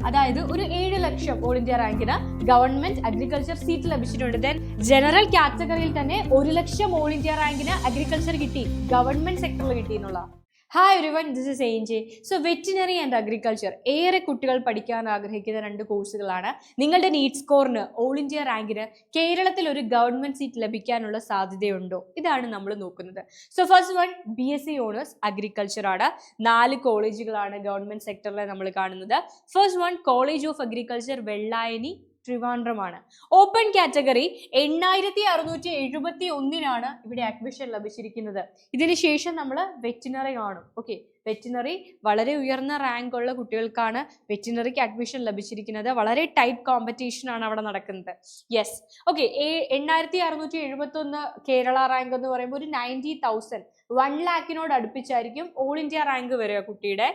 അതായത് ഒരു 7 lakh all India റാങ്കിന് ഗവൺമെന്റ് അഗ്രികൾച്ചർ സീറ്റ് ലഭിച്ചിട്ടുണ്ട്. ദെൻ ജനറൽ കാറ്റഗറിയിൽ തന്നെ 1 ലക്ഷം ഓൾ ഇന്ത്യ റാങ്കിന് അഗ്രികൾച്ചർ കിട്ടി, ഗവൺമെന്റ് സെക്ടറിൽ കിട്ടി എന്നുള്ള. ഹായ് എവരിവൺ, ദിസ് ഇസ് ഏഞ്ചെ. സോ വെറ്റിനറി ആൻഡ് അഗ്രികൾച്ചർ ഏറെ കുട്ടികൾ പഠിക്കാൻ ആഗ്രഹിക്കുന്ന 2 കോഴ്സുകളാണ്. നിങ്ങളുടെ നീറ്റ് സ്കോറിന് ഓൾ ഇന്ത്യ റാങ്കിന് കേരളത്തിൽ ഒരു ഗവൺമെന്റ് സീറ്റ് ലഭിക്കാനുള്ള സാധ്യതയുണ്ടോ? ഇതാണ് നമ്മൾ നോക്കുന്നത്. So first one BSc honours agriculture ആണ്. 4 കോളേജുകളാണ് ഗവൺമെന്റ് സെക്ടറിൽ നമ്മൾ കാണുന്നത്. First one college of agriculture Vellayani ട്രിവാൻഡ്രമാണ്. ഓപ്പൺ കാറ്റഗറി 8671 ഇവിടെ അഡ്മിഷൻ ലഭിച്ചിരിക്കുന്നത്. ഇതിനുശേഷം നമ്മൾ വെറ്റിനറി കാണും. ഓക്കെ, വെറ്റിനറി വളരെ ഉയർന്ന റാങ്ക് ഉള്ള കുട്ടികൾക്കാണ് വെറ്റിനറിക്ക് അഡ്മിഷൻ ലഭിച്ചിരിക്കുന്നത്. വളരെ ടൈറ്റ് കോമ്പറ്റീഷൻ ആണ് അവിടെ നടക്കുന്നത്. Yes, okay. 8671 കേരള റാങ്ക് എന്ന് പറയുമ്പോൾ ഒരു 90,000 1 lakhിനോട് അടുപ്പിച്ചായിരിക്കും ഓൾ ഇന്ത്യ റാങ്ക് വരിക കുട്ടിയുടെ.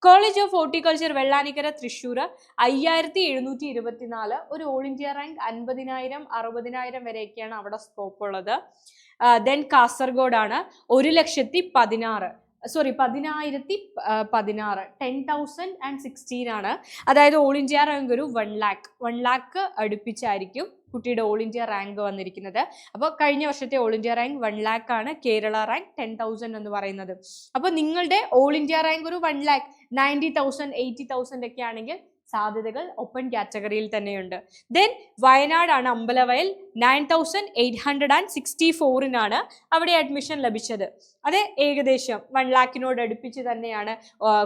College of horticulture Vellanikkara Thrissur 5724, ഒരു ഓൾ ഇന്ത്യ റാങ്ക് 50,000 60,000 വരെയൊക്കെയാണ് അവിടെ സ്കോപ്പ് ഉള്ളത്. ദെൻ കാസർഗോഡാണ് 1,16,000 10,016 ആണ്. അതായത് ഓൾ ഇന്ത്യ റാങ്ക് ഒരു 1 lakh അടുപ്പിച്ചായിരിക്കും കുട്ടിയുടെ ഓൾ ഇന്ത്യ റാങ്ക് വന്നിരിക്കുന്നത്. അപ്പോൾ കഴിഞ്ഞ വർഷത്തെ ഓൾ ഇന്ത്യ റാങ്ക് 1 lakh ആണ്, കേരള റാങ്ക് 10,000 എന്ന് പറയുന്നത്. അപ്പോൾ നിങ്ങളുടെ ഓൾ ഇന്ത്യ റാങ്ക് ഒരു 1 lakh 90,000 80,000 ഒക്കെ ആണെങ്കിൽ സാധ്യതകൾ ഓപ്പൺ കാറ്റഗറിയിൽ തന്നെയുണ്ട്. ദെൻ വയനാടാണ് അമ്പലവയൽ 9864 അവിടെ അഡ്മിഷൻ ലഭിച്ചത്. അത് ഏകദേശം 1 lakhിനോട് അടുപ്പിച്ച് തന്നെയാണ്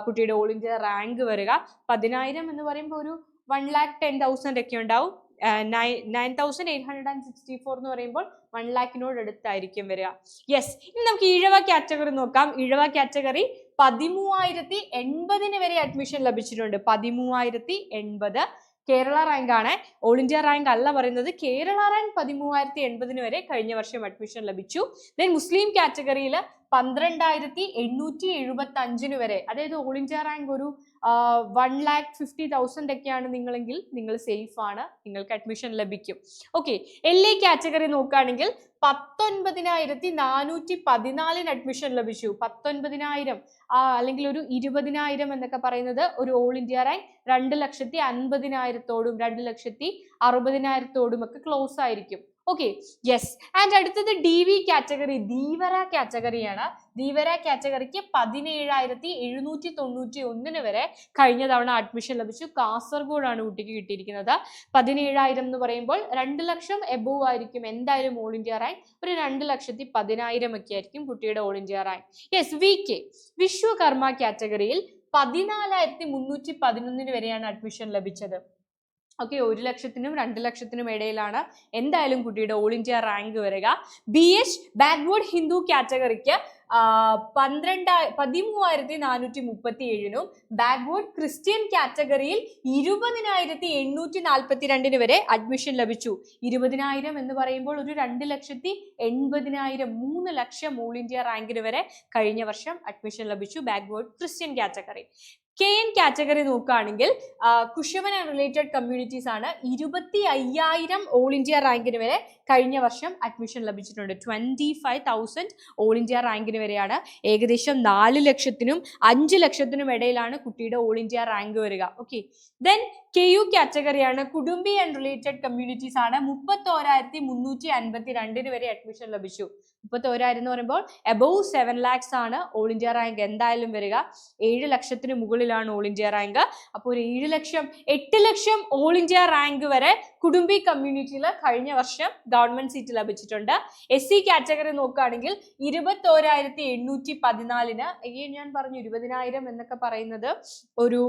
കുട്ടിയുടെ ഓൾ ഇന്ത്യ റാങ്ക് വരിക. 10,000 എന്ന് പറയുമ്പോൾ ഒരു 1,10,000 ഒക്കെ ഉണ്ടാവും. 9864 എന്ന് പറയുമ്പോൾ 1 lakhിനോട് അടുത്തായിരിക്കും വരിക. യെസ്, ഇനി നമുക്ക് ഈഴവ കാറ്റഗറി നോക്കാം. ഈഴവ കാറ്റഗറി 13,080 വരെ അഡ്മിഷൻ ലഭിച്ചിട്ടുണ്ട്. 13,080 കേരള റാങ്ക് ആണ്, ഓൾ ഇന്ത്യ റാങ്ക് അല്ല പറയുന്നത്. കേരള റാങ്ക് 13,080 വരെ കഴിഞ്ഞ വർഷം അഡ്മിഷൻ ലഭിച്ചു. ദെൻ മുസ്ലിം കാറ്റഗറിയിൽ 12,875 വരെ, അതായത് ഓൾ ഇന്ത്യ റാങ്ക് ഒരു 1,50,000 ഒക്കെയാണ് നിങ്ങളെങ്കിൽ നിങ്ങൾ സേഫ് ആണ്, നിങ്ങൾക്ക് അഡ്മിഷൻ ലഭിക്കും. ഓക്കെ, LA കാറ്റഗറി നോക്കുകയാണെങ്കിൽ 19,414 അഡ്മിഷൻ ലഭിച്ചു. 19,000 അല്ലെങ്കിൽ ഒരു 20,000 എന്നൊക്കെ പറയുന്നത് ഒരു ഓൾ ഇന്ത്യ റാങ്ക് 2,50,000 2,60,000 ഒക്കെ ക്ലോസ് ആയിരിക്കും. Okay, yes. ആൻഡ് അടുത്തത് DV കാറ്റഗറി, ധീവര കാറ്റഗറിയാണ്. ധീവര കാറ്റഗറിക്ക് 17,791 വരെ കഴിഞ്ഞ തവണ അഡ്മിഷൻ ലഭിച്ചു. കാസർഗോഡാണ് കുട്ടിക്ക് കിട്ടിയിരിക്കുന്നത്. 17,000 എന്ന് പറയുമ്പോൾ 2 ലക്ഷം എബോവ് ആയിരിക്കും എന്തായാലും ഓൾ ഇന്ത്യ റാങ്ക്. ഒരു 2,10,000 ഒക്കെ ആയിരിക്കും കുട്ടിയുടെ all India rank. Yes, VK Vishwakarma കാറ്റഗറിയിൽ 14,311 വരെയാണ് അഡ്മിഷൻ ലഭിച്ചത്. ഓക്കെ, 1 ലക്ഷത്തിനും 2 ലക്ഷത്തിനും ഇടയിലാണ് എന്തായാലും കുട്ടിയുടെ ഓൾ ഇന്ത്യ റാങ്ക് വരിക. BH ബാക്ക്വേർഡ് ഹിന്ദു കാറ്റഗറിക്ക് 13,437 ബാക്ക്വേർഡ് ക്രിസ്ത്യൻ കാറ്റഗറിയിൽ 20,842 വരെ അഡ്മിഷൻ ലഭിച്ചു. 20,000 എന്ന് പറയുമ്പോൾ ഒരു 2,80,000 3 ലക്ഷം ഓൾ ഇന്ത്യ റാങ്കിന് വരെ കഴിഞ്ഞ വർഷം അഡ്മിഷൻ ലഭിച്ചു backward Christian category. KN category നോക്കുകയാണെങ്കിൽ കുഷവൻ ആൻഡ് റിലേറ്റഡ് കമ്മ്യൂണിറ്റീസ് ആണ്. 25,000 ഓൾ ഇന്ത്യ റാങ്കിന് വരെ കഴിഞ്ഞ വർഷം അഡ്മിഷൻ ലഭിച്ചിട്ടുണ്ട്. 25,000 ഓൾ ഇന്ത്യ റാങ്കിന് വരെയാണ്. ഏകദേശം 4 ലക്ഷത്തിനും 5 ലക്ഷത്തിനും ഇടയിലാണ് കുട്ടിയുടെ ഓൾ ഇന്ത്യ റാങ്ക് വരിക. ഓക്കെ, ദെൻ KU കാറ്റഗറിയാണ്, കുടുംബി ആൻഡ് റിലേറ്റഡ് കമ്മ്യൂണിറ്റീസ് ആണ്. 31,352 വരെ അഡ്മിഷൻ ലഭിച്ചു. 31,000 എന്ന് പറയുമ്പോൾ അബോവ് 7 lakhs ആണ് ഓൾ ഇന്ത്യ റാങ്ക് എന്തായാലും വരിക. 7 ലക്ഷത്തിന് മുകളിലാണ് ഓൾ ഇന്ത്യ റാങ്ക്. അപ്പോൾ ഒരു 7 ലക്ഷം 8 ലക്ഷം ഓൾ ഇന്ത്യ റാങ്ക് വരെ കുടുംബി കമ്മ്യൂണിറ്റിയിൽ കഴിഞ്ഞ വർഷം ഗവൺമെന്റ് സീറ്റ് ലഭിച്ചിട്ടുണ്ട്. SC കാറ്റഗറി നോക്കുകയാണെങ്കിൽ 21,814 ഞാൻ പറഞ്ഞു 20,000 എന്നൊക്കെ പറയുന്നത് ഒരു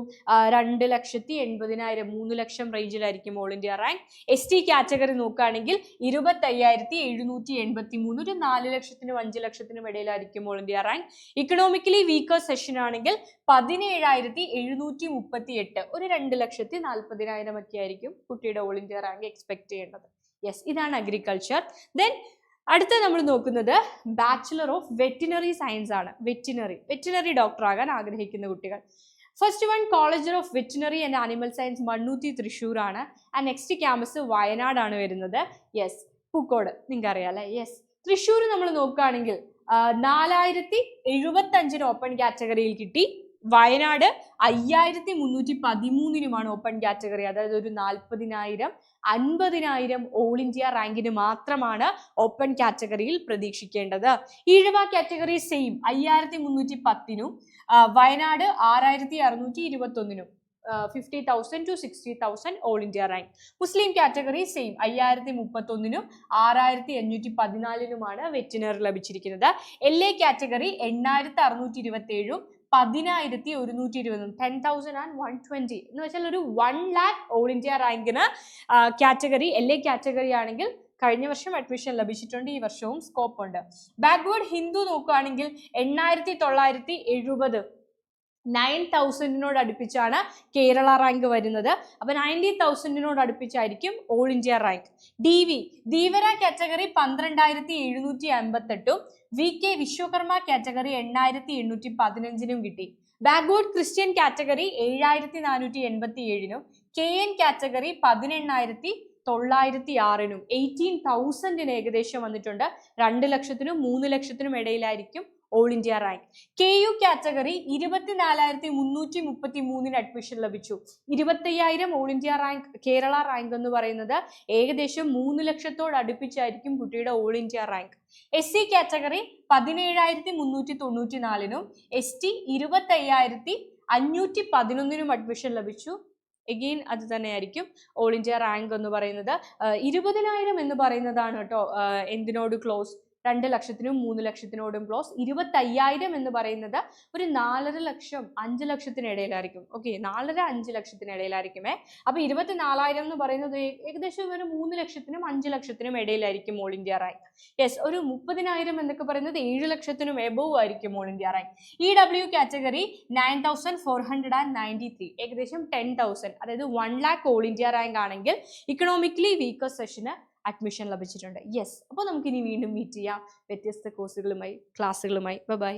2,80,000 3 ലക്ഷം റേഞ്ചിലായിരിക്കും all India rank. ST category നോക്കുകയാണെങ്കിൽ 25,783 ഒരു 4 ലക്ഷത്തിനും 5 ലക്ഷത്തിനും ഇടയിലായിരിക്കും all India rank. Economically weaker section ആണെങ്കിൽ 17,738 ഒരു 2,40,000 ഒക്കെ ആയിരിക്കും കുട്ടിയുടെ ഓൾ ഇന്ത്യ റാങ്ക് എക്സ്പെക്ട് ചെയ്യേണ്ടത്. യെസ്, ഇതാണ് അഗ്രികൾച്ചർ. ദെൻ അടുത്ത നമ്മൾ നോക്കുന്നത് ബാച്ചിലർ ഓഫ് വെറ്റിനറി സയൻസ് ആണ്. വെറ്റിനറി ഡോക്ടർ ആകാൻ ആഗ്രഹിക്കുന്ന കുട്ടികൾ. First one college of veterinary and animal science Mannuthy Thrissur ആണ്. ആൻഡ് നെക്സ്റ്റ് ക്യാമ്പസ് വയനാടാണ് വരുന്നത്. യെസ്, പൂക്കോട് നിങ്ങൾക്ക് അറിയാം അല്ലെ. യെസ്, തൃശ്ശൂർ നമ്മൾ നോക്കുകയാണെങ്കിൽ 4,075 ഓപ്പൺ കാറ്റഗറിയിൽ കിട്ടി. വയനാട് 5313 ഓപ്പൺ കാറ്റഗറി, അതായത് ഒരു 40,000 50,000 ഓൾ ഇന്ത്യ റാങ്കിന് മാത്രമാണ് ഓപ്പൺ കാറ്റഗറിയിൽ പ്രതീക്ഷിക്കേണ്ടത്. Ezhava category same 5310 Wayanad 6621 50,000 to 60,000 all India rank. Muslim category same 5031 6514 veterinary ലഭിച്ചിരിക്കുന്നത്. LA കാറ്റഗറി 8627 10,120 10,120 എന്ന് വെച്ചാൽ ഒരു 1 lakh ഓൾ ഇന്ത്യ റാങ്കിന് കാറ്റഗറി LA കാറ്റഗറി ആണെങ്കിൽ കഴിഞ്ഞ വർഷം അഡ്മിഷൻ ലഭിച്ചിട്ടുണ്ട്, ഈ വർഷവും സ്കോപ്പ് ഉണ്ട്. ബാക്ക്വേർഡ് ഹിന്ദു നോക്കുകയാണെങ്കിൽ 8970 9000 അടുപ്പിച്ചാണ് കേരള റാങ്ക് വരുന്നത്. അപ്പൊ 90,000 അടുപ്പിച്ചായിരിക്കും all India rank. Dheevara category 12,758 VK Vishwakarma category 8,815 കിട്ടി. Backward Christian category 7,487 KN category 18,906 18,000 ഏകദേശം വന്നിട്ടുണ്ട്. 2 ലക്ഷത്തിനും 3 ലക്ഷത്തിനും ഇടയിലായിരിക്കും all India rank. KU category 24,333 admission ലഭിച്ചു. 25,000 all India rank Kerala rank എന്ന് പറയുന്നത് ഏകദേശം 3 ലക്ഷത്തോട് അടുപ്പിച്ചായിരിക്കും കുട്ടിയുടെ all India rank. SC category 17,394 ST 25,511 admission ലഭിച്ചു. എഗെയിൻ അത് തന്നെയായിരിക്കും ഓൾ ഇന്ത്യ റാങ്ക് എന്ന് പറയുന്നത്. 20,000 എന്ന് പറയുന്നതാണ് കേട്ടോ എന്തിനോട് ക്ലോസ്, 2 ലക്ഷത്തിനും 3 ലക്ഷത്തിനോടും ക്ലോസ്. 25,000 എന്ന് പറയുന്നത് ഒരു 4.5 ലക്ഷം 5 ലക്ഷത്തിന് ഇടയിലായിരിക്കും. ഓക്കെ, 4.5 ലക്ഷത്തിന് ഇടയിലായിരിക്കുമേ. അപ്പൊ 24,000 എന്ന് പറയുന്നത് ഏകദേശം ഒരു 3 ലക്ഷത്തിനും 5 ലക്ഷത്തിനും ഇടയിലായിരിക്കും ഓൾ ഇന്ത്യ റാങ്ക്. യെസ്, ഒരു 30,000 എന്നൊക്കെ പറയുന്നത് 7 ലക്ഷത്തിനും എബോവ് ആയിരിക്കും all India rank. EW category 9,493 ഏകദേശം 10,000, അതായത് 1 lakh ഓൾ ഇന്ത്യ റാങ്ക് ആണെങ്കിൽ ഇക്കണോമിക്കലി വീക്കർ സെഷന് അഡ്മിഷൻ ലഭിച്ചിട്ടുണ്ട്. യെസ്, അപ്പോൾ നമുക്കിനി വീണ്ടും മീറ്റ് ചെയ്യാം വ്യത്യസ്ത കോഴ്സുകളുമായി ക്ലാസ്സുകളുമായി. ബൈ.